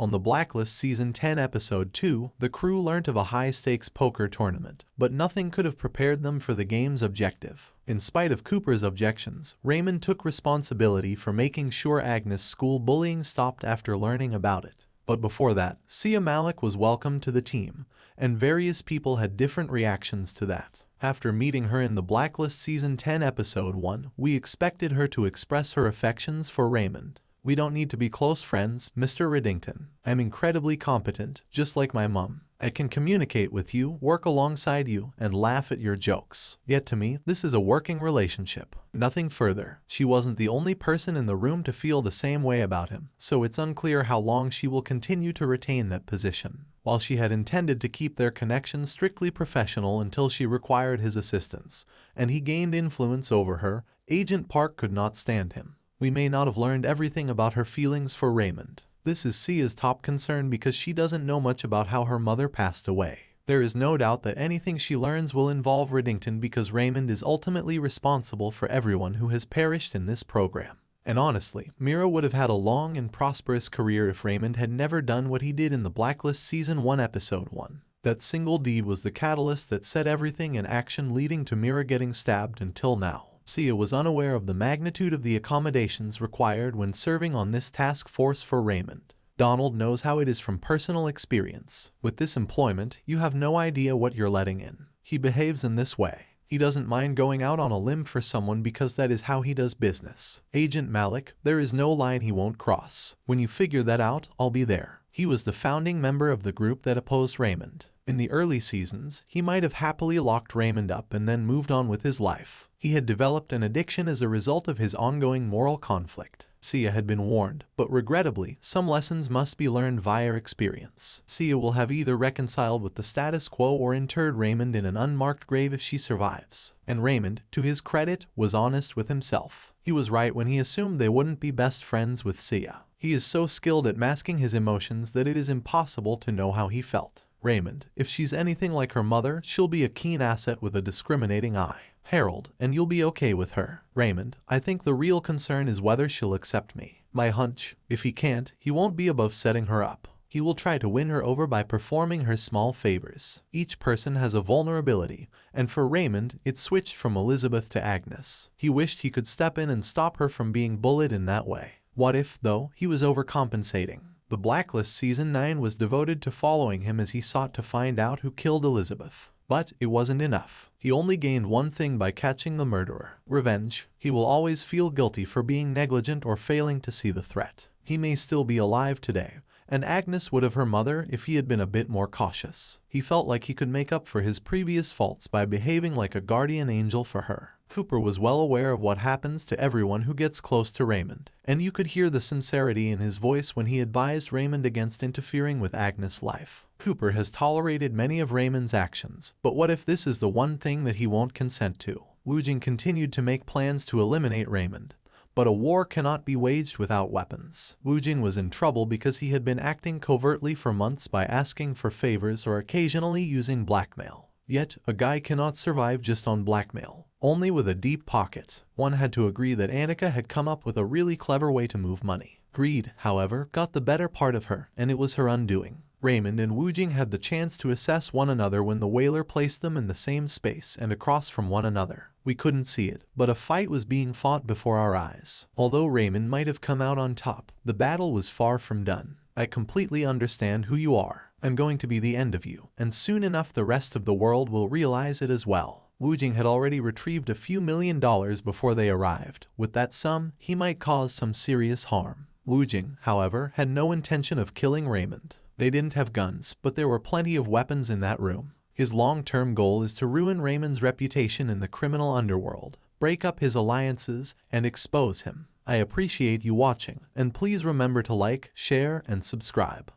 On the Blacklist Season 10 Episode 2, the crew learnt of a high-stakes poker tournament, but nothing could have prepared them for the game's objective. In spite of Cooper's objections, Raymond took responsibility for making sure Agnes' school bullying stopped after learning about it. But before that, Sia Malik was welcomed to the team, and various people had different reactions to that. After meeting her in the Blacklist Season 10 Episode 1, we expected her to express her affections for Raymond. "We don't need to be close friends, Mr. Riddington. I'm incredibly competent, just like my mom. I can communicate with you, work alongside you, and laugh at your jokes." Yet to me, this is a working relationship. Nothing further. She wasn't the only person in the room to feel the same way about him, so it's unclear how long she will continue to retain that position. While she had intended to keep their connection strictly professional until she required his assistance, and he gained influence over her, Agent Park could not stand him. We may not have learned everything about her feelings for Raymond. This is Sia's top concern because she doesn't know much about how her mother passed away. There is no doubt that anything she learns will involve Riddington because Raymond is ultimately responsible for everyone who has perished in this program. And honestly, Mira would have had a long and prosperous career if Raymond had never done what he did in the Blacklist Season 1 Episode 1. That single deed was the catalyst that set everything in action, leading to Mira getting stabbed until now. Sia was unaware of the magnitude of the accommodations required when serving on this task force for Raymond. Donald knows how it is from personal experience. With this employment, you have no idea what you're letting in. He behaves in this way. He doesn't mind going out on a limb for someone because that is how he does business. Agent Malik, there is no line he won't cross. When you figure that out, I'll be there. He was the founding member of the group that opposed Raymond. In the early seasons, he might have happily locked Raymond up and then moved on with his life. He had developed an addiction as a result of his ongoing moral conflict. Sia had been warned, but regrettably, some lessons must be learned via experience. Sia will have either reconciled with the status quo or interred Raymond in an unmarked grave if she survives. And Raymond, to his credit, was honest with himself. He was right when he assumed they wouldn't be best friends with Sia. He is so skilled at masking his emotions that it is impossible to know how he felt. Raymond, if she's anything like her mother, she'll be a keen asset with a discriminating eye. Harold, and you'll be okay with her. Raymond, I think the real concern is whether she'll accept me. My hunch, if he can't, he won't be above setting her up. He will try to win her over by performing her small favors. Each person has a vulnerability, and for Raymond, it switched from Elizabeth to Agnes. He wished he could step in and stop her from being bullied in that way. What if, though, he was overcompensating? The Blacklist Season 9 was devoted to following him as he sought to find out who killed Elizabeth. But it wasn't enough. He only gained one thing by catching the murderer: revenge. He will always feel guilty for being negligent or failing to see the threat. He may still be alive today, and Agnes would have her mother if he had been a bit more cautious. He felt like he could make up for his previous faults by behaving like a guardian angel for her. Cooper was well aware of what happens to everyone who gets close to Raymond, and you could hear the sincerity in his voice when he advised Raymond against interfering with Agnes' life. Cooper has tolerated many of Raymond's actions, but what if this is the one thing that he won't consent to? Wujing continued to make plans to eliminate Raymond, but a war cannot be waged without weapons. Wujing was in trouble because he had been acting covertly for months by asking for favors or occasionally using blackmail. Yet, a guy cannot survive just on blackmail. Only with a deep pocket. One had to agree that Annika had come up with a really clever way to move money. Greed, however, got the better part of her, and it was her undoing. Raymond and Wujing had the chance to assess one another when the whaler placed them in the same space and across from one another. We couldn't see it, but a fight was being fought before our eyes. Although Raymond might have come out on top, the battle was far from done. I completely understand who you are. I'm going to be the end of you, and soon enough the rest of the world will realize it as well. Wujing had already retrieved a few $1,000,000 before they arrived. With that sum, he might cause some serious harm. Wujing, however, had no intention of killing Raymond. They didn't have guns, but there were plenty of weapons in that room. His long-term goal is to ruin Raymond's reputation in the criminal underworld, break up his alliances, and expose him. I appreciate you watching, and please remember to like, share, and subscribe.